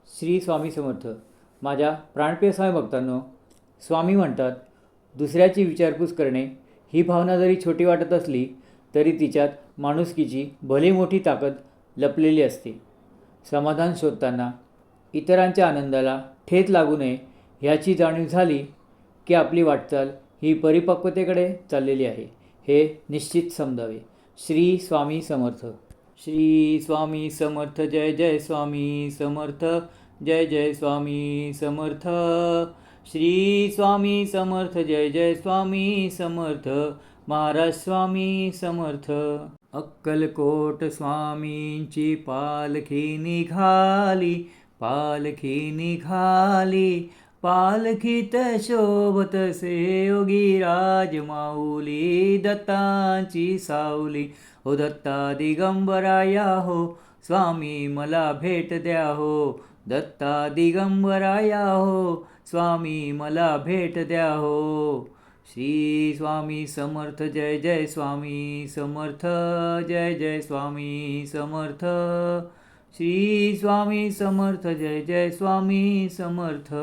श्री स्वामी समर्थ. माझ्या प्राणप्रिय स्वामी भक्तांनो, स्वामी म्हणतात, दुसऱ्याची विचारपूस करणे ही भावना जरी छोटी वाटत असली तरी तिच्यात माणुसकीची भली मोठी ताकद लपलेली असते. समाधान शोधताना इतरांच्या आनंदाला ठेच लागू नये ह्याची जाणीव झाली की आपली वाटचाल ही परिपक्वतेकडे चाललेली आहे हे निश्चित समजावे. श्री स्वामी समर्थ. श्री स्वामी समर्थ. जय जय स्वामी समर्थ. जय जय स्वामी समर्थ. श्री स्वामी समर्थ. जय जय स्वामी समर्थ. महाराज स्वामी समर्थ. अक्कलकोट स्वामींची पालखी निघाली, पालखी निघाली. पालखीत शोभतसे योगी राजमाऊली, दत्तांची सावली. हो दत्ता दिगंबराया हो, स्वामी मला भेट द्या हो. दत्ता दिगंबराया हो, स्वामी मला भेट द्या हो. श्री स्वामी समर्थ. जय जय स्वामी समर्थ. जय जय स्वामी समर्थ. श्री स्वामी समर्थ. जय जय स्वामी समर्थ.